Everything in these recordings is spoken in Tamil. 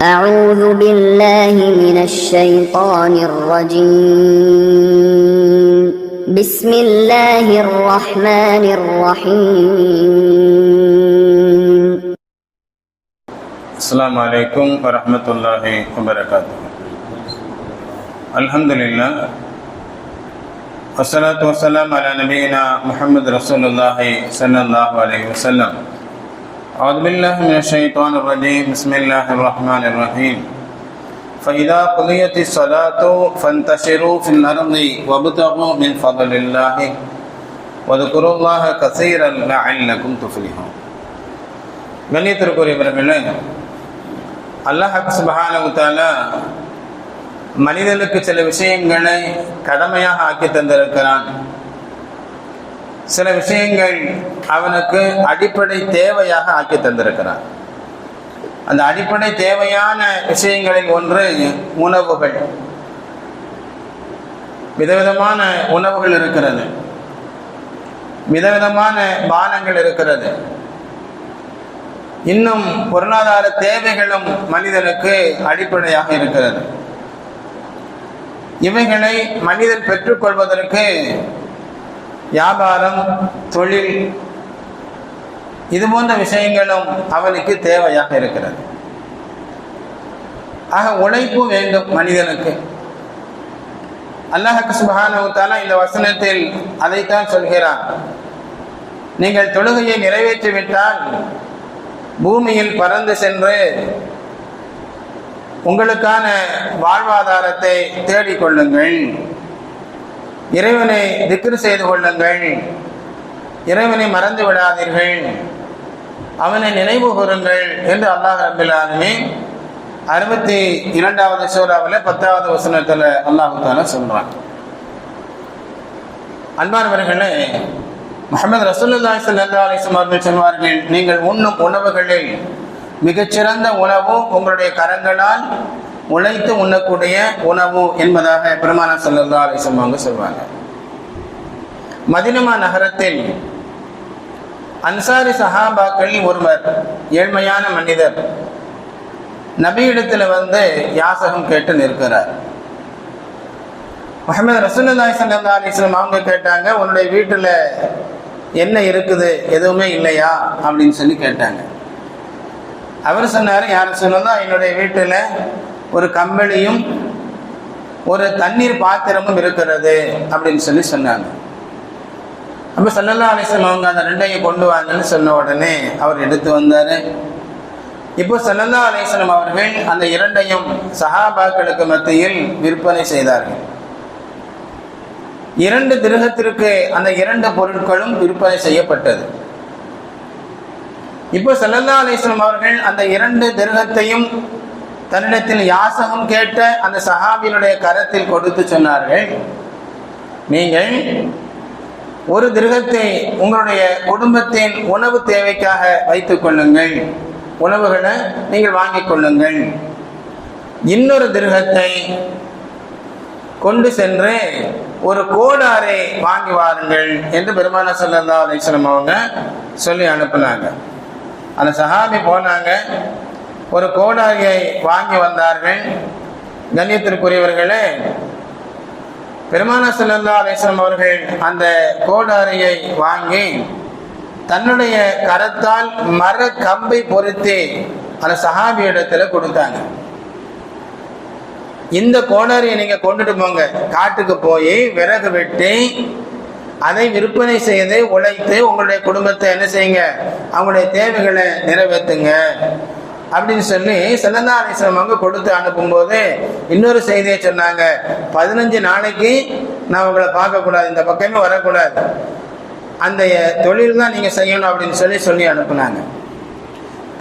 أعوذ بالله من الشيطان الرجيم بسم الله الرحمن الرحيم. السلام عليكم ورحمة الله وبركاته. الحمد لله والصلاة والسلام على نبينا محمد رسول الله صلى الله عليه وسلم. أعوذ بالله من الشيطان الرجيم. بسم الله الرحمن الرحيم. فإذا قضيت الصلاة فانتشروا في الأرض وابتغوا من فضل الله واذكروا الله كثيرا لعلكم تفلحون. கண்ணியத்திற்குரியவர்களே, அல்லாஹ் சுப்ஹானஹு வ தஆலா மனிதனுக்கு சில விஷயங்களை கடமையாக ஆக்கி தந்திருக்கிறான். சில விஷயங்கள் அவனுக்கு அடிப்படை தேவையாக ஆக்கி தந்திருக்கிறான். அந்த அடிப்படை தேவையான விஷயங்களில் ஒன்று உணவுகள். விதவிதமான உணவுகள் இருக்கிறது, விதவிதமான பானங்கள் இருக்கிறது. இன்னும் பொருளாதார தேவைகளும் மனிதனுக்கு அடிப்படையாக இருக்கிறது. இவைகளை மனிதன் பெற்றுக்கொள்வதற்கு வியாபாரம், தொழில், இது போன்ற விஷயங்களும் அவனுக்கு தேவையாக இருக்கிறது. ஆக உழைப்பு வேண்டும் மனிதனுக்கு. அல்லாஹ் சுப்ஹானஹு வ தஆலா இந்த வசனத்தில் அதைத்தான் சொல்கிறான். நீங்கள் தொழுகையை நிறைவேற்றிவிட்டால் பூமியில் பறந்து சென்று உங்களுக்கான வாழ்வாதாரத்தை தேடிக்கொள்ளுங்கள், இறைவனை திக்ர் செய்து கொள்ளுங்கள், இறைவனை மறந்து விடாதீர்கள், அவனை நினைவு கூறுங்கள் என்று அல்லாஹ் ரப்பில் ஆலமீன் 62வது சூராவில் 10வது வசனத்தில் அல்லாஹ் தஆலா சொல்றான். அன்பானவர்களே, முஹம்மது ரசூலுல்லாஹி ஸல்லல்லாஹு அலைஹி வஸல்லம் அவர்கள் சொல்வார்கள், நீங்கள் உண்ணும் உணவுகளில் மிகச்சிறந்த உணவு உங்களுடைய கரங்களால் உழைத்து உண்ணக்கூடிய உணவு என்பதாக பெருமானார் ஸல்லல்லாஹு அலைஹி வஸல்லம் அவங்க சொல்வாங்க. மதீனா நகரத்தில் அன்சாரி சஹாபாக்களில் ஒருவர், ஏழ்மையான மனிதர், நபியிடத்தில் வந்து யாசகம் கேட்டு நிற்கிறார். முஹம்மது ரசூலுல்லாஹி ஸல்லல்லாஹு அலைஹி வஸல்லம் அவங்க கேட்டாங்க, உன்னுடைய வீட்டுல என்ன இருக்குது, எதுவுமே இல்லையா அப்படின்னு சொல்லி கேட்டாங்க. அவர் சொன்னார், யார் சொன்னா, என்னுடைய வீட்டுல ஒரு கம்பளியும் ஒரு தண்ணீர் பாத்திரமும் இருக்கிறது அப்படின்னு சொல்லி சொன்னாங்க. அப்ப ஸல்லல்லாஹு அலைஹி வஸல்லம் அவங்க அந்த ரெண்டையும் கொண்டு வாங்கன்னு சொன்ன உடனே அவர் எடுத்து வந்தாரு. இப்போ ஸல்லல்லாஹு அலைஹி வஸல்லம் அவர்கள் அந்த இரண்டையும் சஹாபாக்களுக்கு மத்தியில் விற்பனை செய்தார்கள். 2 திரகத்திற்கு அந்த 2 பொருட்களும் விற்பனை செய்யப்பட்டது. இப்போ ஸல்லல்லாஹு அலைஹி வஸல்லம் அவர்கள் அந்த 2 திரகத்தையும் தன்னிடத்தில் யாசகம் கேட்ட அந்த சஹாபியினுடைய கரத்தில் கொடுத்து சொன்னார்கள், நீங்கள் ஒரு திரகத்தை உங்களுடைய குடும்பத்தின் உணவு தேவைக்காக வைத்துக் கொள்ளுங்கள், உணவுகளை நீங்கள் வாங்கிக் கொள்ளுங்கள். இன்னொரு திரகத்தை கொண்டு சென்று ஒரு கோடாரை வாங்கி வாருங்கள் என்று பெருமானார் ஸல்லல்லாஹு அலைஹி வஸல்லம் அவங்க சொல்லி அனுப்புனாங்க. அந்த சஹாபி போனாங்க, ஒரு கோடாரியை வாங்கி வந்தார்கள். கண்ணியத்திற்குரியவர்களே, பெருமானார் ஸல்லல்லாஹு அலைஹி வஸல்லம் அவர்கள் அந்த கோடாரியை வாங்கி தன்னுடைய கரத்தால் மர கம்பை பொருத்தி அந்த சஹாபி இடத்துல கொடுத்தாங்க. இந்த கோடாரியை நீங்க கொண்டுட்டு போங்க, காட்டுக்கு போய் விறகு வெட்டி அதை விற்பனை செய்து உழைத்து உங்களுடைய குடும்பத்தை என்ன செய்யுங்க, அவங்களுடைய தேவைகளை நிறைவேற்றுங்க அப்படின்னு சொல்லி ஸல்லல்லாஹு அலைஹி வஸல்லம் அவங்க கொடுத்து அனுப்பும்போது இன்னொரு செய்தியை சொன்னாங்க, 15 நாளைக்கு நான் உங்களை பார்க்கக்கூடாது, இந்த பக்கமே வரக்கூடாது, அந்த தொழில் தான் நீங்க செய்யணும் அப்படின்னு சொல்லி அனுப்புனாங்க.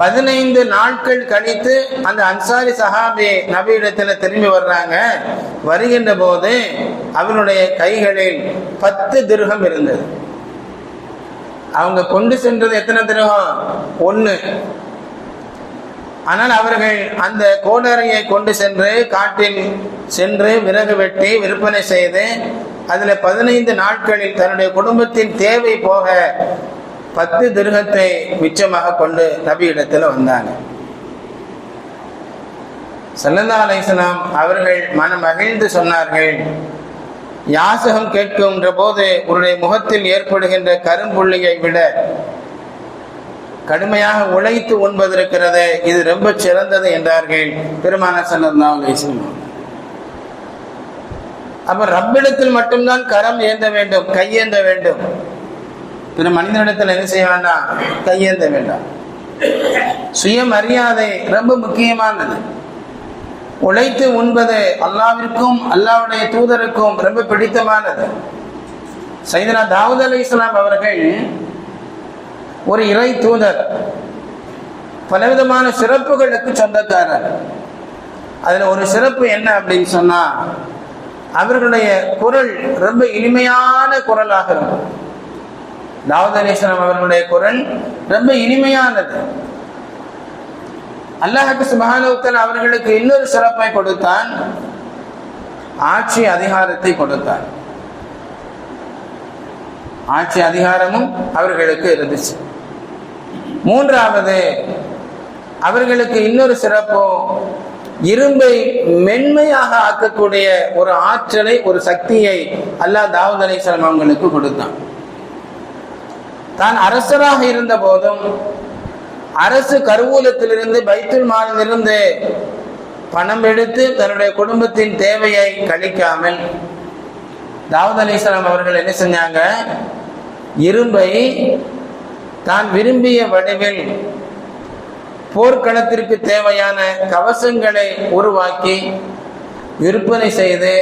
15 நாட்கள் கழித்து அந்த அன்சாரி சஹாபி நபியிடத்துல திரும்பி வர்றாங்க. வருகின்ற போது அவனுடைய கைகளில் 10 திர்ஹம் இருந்தது. அவங்க கொண்டு சென்றது எத்தனை திர்ஹம்? 1. ஆனால் அவர்கள் அந்த கோடாரியை கொண்டு சென்று காட்டில் சென்று விறகு வெட்டி விற்பனை செய்து அதுல 15 நாட்களில் தன்னுடைய குடும்பத்தின் தேவை போக 10 திர்ஹத்தை மிச்சமாக கொண்டு நபி இடத்துல வந்தாங்க. ஸல்லல்லாஹு அலைஹி வஸல்லம் அவர்கள் மனம் மகிழ்ந்து சொன்னார்கள், யாசகம் கேட்கின்ற போது உன்னுடைய முகத்தில் ஏற்படுகின்ற கரும்புள்ளியை விட கடுமையாக உழைத்து உண்பது இருக்கிறது, இது ரொம்ப சிறந்தது என்றார்கள் பெருமானார் ஸல்லல்லாஹு அலைஹி வஸல்லம். அப்ப ரப்பிடத்தில் மட்டும்தான் கரம் ஏந்த வேண்டும், கையேந்த வேண்டும். பிற மனிதனிடத்தில் என்ன செய்ய வேண்டாம், கையேந்த வேண்டாம். சுயமரியாதை ரொம்ப முக்கியமானது. உழைத்து உண்பது அல்லாஹ்விற்கும் அல்லாஹ்வுடைய தூதருக்கும் ரொம்ப பிடித்தமானது. சையதுனா தாவூத் அலைஹிஸ்ஸலாம் அவர்கள் ஒரு இறை தூதர், பலவிதமான சிறப்புகளுக்கு சொந்தக்காரர். அதுல ஒரு சிறப்பு என்ன அப்படின்னு சொன்னா, அவர்களுடைய குரல் ரொம்ப இனிமையான குரலாக இருக்கும். தாவூத் அலைஹிஸ்ஸலாம் அவர்களுடைய குரல் ரொம்ப இனிமையானது. அல்லாஹ் சுப்ஹானஹு வ தஆலா அவர்களுக்கு இன்னொரு சிறப்பை கொடுத்தான், ஆட்சி அதிகாரத்தை கொடுத்தான். ஆட்சி அதிகாரமும் அவர்களுக்கு இருந்துச்சு. மூன்றாவது, அவர்களுக்கு இன்னொரு சிறப்பு, இரும்பை மென்மையாக ஆக்கக்கூடிய ஒரு ஆற்றலை, ஒரு சக்தியை அல்லாஹ் தாவூத் அலைஹிஸ்ஸலாம் அவங்களுக்கு கொடுத்தான். தான் அரசராக இருந்த போதும் அரசு கருவூலத்திலிருந்து பைத்துல் மாலிலிருந்து பணம் எடுத்து தன்னுடைய குடும்பத்தின் தேவையை கழிக்காமல் தாவூத் அலைஹிஸ்ஸலாம் அவர்கள் என்ன செஞ்சாங்க, இரும்பை தான் விரும்பிய வடிவில் போர்க்களத்திற்கு தேவையான கவசங்களை உருவாக்கி விற்பனை செய்து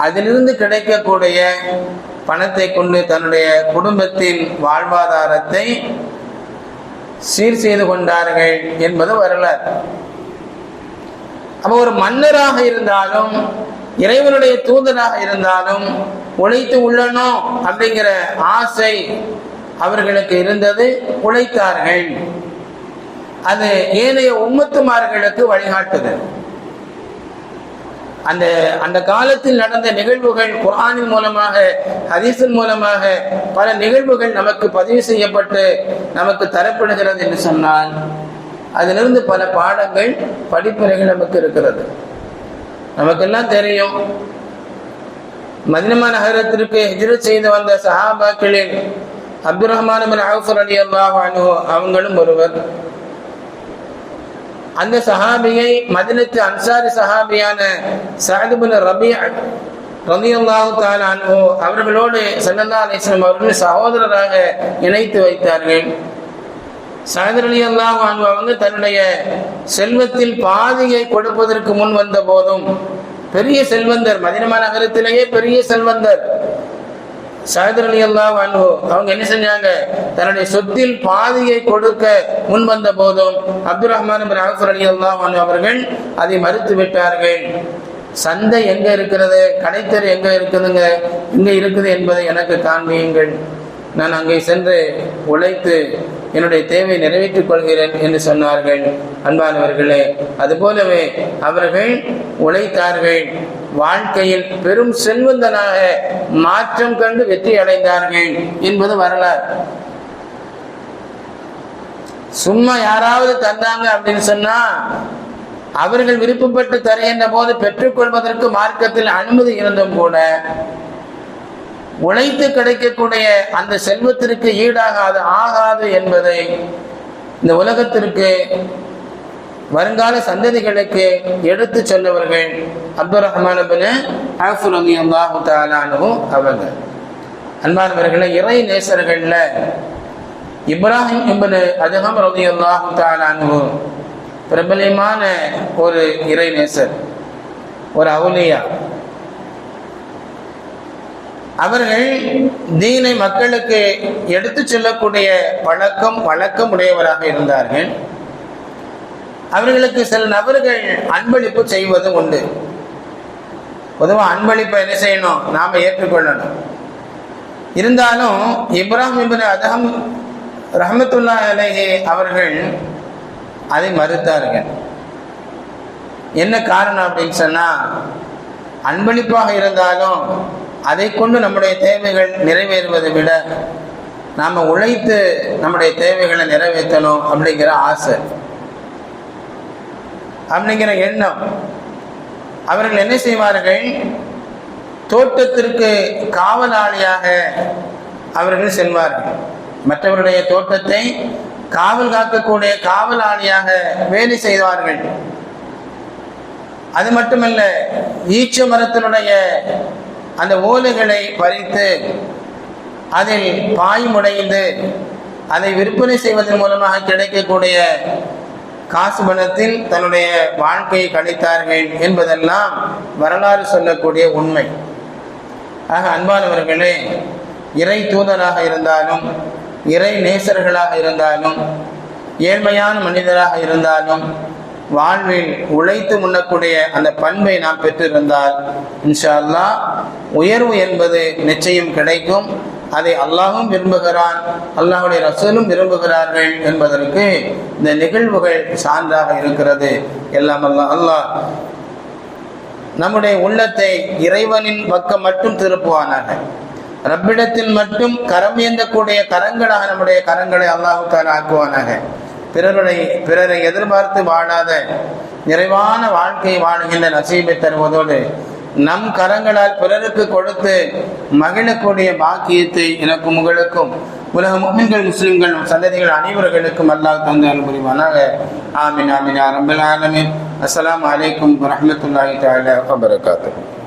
அதிலிருந்து கிடைக்கக்கூடிய பணத்தை கொண்டு தன்னுடைய குடும்பத்தின் வாழ்வாதாரத்தை சீர் செய்து கொண்டார்கள் என்பது வரலாறு. அப்ப ஒரு மன்னராக இருந்தாலும் இறைவனுடைய தூதராக இருந்தாலும் உழைத்து உள்ளணும் அப்படிங்கிற ஆசை அவர்களுக்கு இருந்தது, உழைத்தார்கள். அது ஏனைய உம்மத்துமார்களுக்கு வழிகாட்டுதல். அந்த காலத்தில் நடந்த நிகழ்வுகள் குர்ஆனின் மூலமாக, ஹதீஸின் மூலமாக பல நிகழ்வுகள் நமக்கு பதிவு செய்யப்பட்டு நமக்கு தரப்படுகிறது என்று சொன்னால், அதிலிருந்து பல பாடங்கள், படிப்பினைகள் நமக்கு இருக்கிறது. நமக்கெல்லாம் தெரியும், மதீனா நகரத்திற்கு ஹிஜ்ரத் செய்து வந்த சஹாபாக்களில் அப்துர் ரஹ்மான் பின் அவ்ஃப் ரலியல்லாஹு அன்ஹு அவங்களும் ஒருவர். அந்த சஹாபியை மதீனத்து அன்சாரி சஹாபியான சஅத் பின் ரபீ ரலியல்லாஹு தஆலா அன்ஹு அவர்களோடு ஸல்லல்லாஹு அலைஹி வஸல்லம் அவர்கள் சகோதரராக இணைத்து வைத்தார்கள். சஅத் ரலியல்லாஹு அன்ஹு அவங்க தன்னுடைய செல்வத்தில் பாதியை கொடுப்பதற்கு முன் வந்த போதும், பெரிய செல்வந்தர், மதீனா நகரத்திலேயே பெரிய செல்வந்தர் சஅத் ரலியல்லாஹு அன்ஹு அவங்க என்ன செஞ்சாங்க, தன்னுடைய சொத்தில் பாதியை கொடுக்க முன் வந்த போதும் அப்துர் ரஹ்மான் பின் அவ்ஃப் ரலியல்லாஹு அன்ஹு அவர்கள் அதை மறுத்து விட்டார்கள். சந்தை எங்க இருக்கிறது, கடைத்தெரு எங்க இருக்குதுங்க, எங்க இருக்குது என்பதை எனக்கு காண்பியுங்கள், நான் அங்கே சென்று உழைத்து என்னுடைய தேவையை நிறைவேற்றிக் கொள்கிறேன் என்று சொன்னார்கள். அன்பானவர்களே, அதுபோலவே அவர்கள் உழைத்தார்கள், வாழ்க்கையில் பெரும் செல்வந்தனாக மாற்றம் கண்டு வெற்றி அடைந்தார்கள் என்பது வரலாறு. சும்மா யாராவது தந்தாங்க அப்படின்னு சொன்னா, அவர்கள் விருப்பப்பட்டு தருகின்ற போது பெற்றுக்கொள்வதற்கு மார்க்கத்தில் அனுமதி இருந்தும் கூட உழைத்து கிடைக்கக்கூடிய அந்த செல்வத்திற்கு ஈடாகாது, ஆகாது என்பதை இந்த உலகத்திற்கு, வருங்கால சந்ததிகளுக்கு எடுத்து சொன்னவர்கள் அப்துர் ரஹ்மான் பின் அவ்ஃப் ரலியல்லாஹு தஆலா அன்ஹு அவங்க. அன்பானவர்களே, இறை நேசர்கள்ல இப்ராஹிம் இப்னு அதுஹம் ரலியல்லாஹு தஆலா அன்ஹு பிரபலமான ஒரு இறை நேசர், ஒரு அவுலியா. அவர்கள் தீனை மக்களுக்கு எடுத்து செல்லக்கூடிய வழக்கம் உடையவராக இருந்தார்கள். அவர்களுக்கு சில நபர்கள் அன்பளிப்பு செய்வது உண்டு. பொதுவாக அன்பளிப்பை என்ன செய்யணும், நாம ஏற்றுக்கொள்ளணும். இருந்தாலும் இப்ராஹிம் இப்னு அதுஹம் ரஹ்மத்துல்லாஹி அலைஹி அவர்கள் அதை மறுத்தார்கள். என்ன காரணம் அப்படின்னு சொன்னா, அன்பளிப்பாக இருந்தாலும் அதை கொண்டு நம்முடைய தேவைகள் நிறைவேறுவதை விட நாம உழைத்து நம்முடைய தேவைகளை நிறைவேற்றணும் அப்படிங்கிற ஆசை. அப்படிங்கிற எண்ணம். அவர்கள் என்ன செய்வார்கள்? தோட்டத்திற்கு காவலாளியாக அவர்கள் செல்வார்கள். மற்றவருடைய தோட்டத்தை காவல் காக்கக்கூடிய காவலாளியாக வேலை செய்வார்கள். அது மட்டுமல்ல, ஈச்ச மரத்தினுடைய அந்த ஓலைகளை பறித்து அதில் பாய்முடைந்து அதை விற்பனை செய்வதன் மூலமாக கிடைக்கக்கூடிய காசு பணத்தில் தன்னுடைய வாழ்க்கையை கழித்தார்கள் என்பதெல்லாம் வரலாறு சொல்லக்கூடிய உண்மை. ஆக அன்பானவர்களே, இறை தூதராக இருந்தாலும், இறை நேசர்களாக இருந்தாலும், ஏழ்மையான மனிதராக இருந்தாலும், வாழ்வில் உழைத்து முன்னக்கூடிய அந்த பண்பை நாம் பெற்றிருந்தால் இன்ஷா அல்லாஹ் உயர்வு என்பது நிச்சயம் கிடைக்கும். அதை அல்லாஹும் விரும்புகிறான், அல்லாஹுடைய ரசூலும் விரும்புகிறார்கள் என்பதற்கு இந்த நிகழ்வுகள் சான்றாக இருக்கிறது. எல்லாம் அல்லாஹ் நம்முடைய உள்ளத்தை இறைவனின் பக்கம் மட்டும் திருப்புவானாக. ரப்பிடத்தில் மட்டும் கரம் ஏந்தக்கூடிய கரங்களாக நம்முடைய கரங்களை அல்லாஹு தஆலா ஆக்குவானாக. பிறரை எதிர்பார்த்து வாழாத நிறைவான வாழ்க்கை வாழ்கின்ற நசீபை தருவதோடு நம் கரங்களால் பிறருக்கு கொடுத்து மகிழக்கூடிய பாக்கியத்தை எனக்கும் உங்களுக்கும் உலக முஃமின்கள் முஸ்லிம்கள் சந்ததிகள் அனைவர்களுக்கும் அல்லாஹ் தந்து அருள் புரிவானாக. ஆமீன் ஆமீன் யா ரப்பல் ஆலமீன். அஸ்ஸலாமு அலைக்கும் வரஹ்மத்துல்லாஹி தஆலா வபரகாத்துஹு.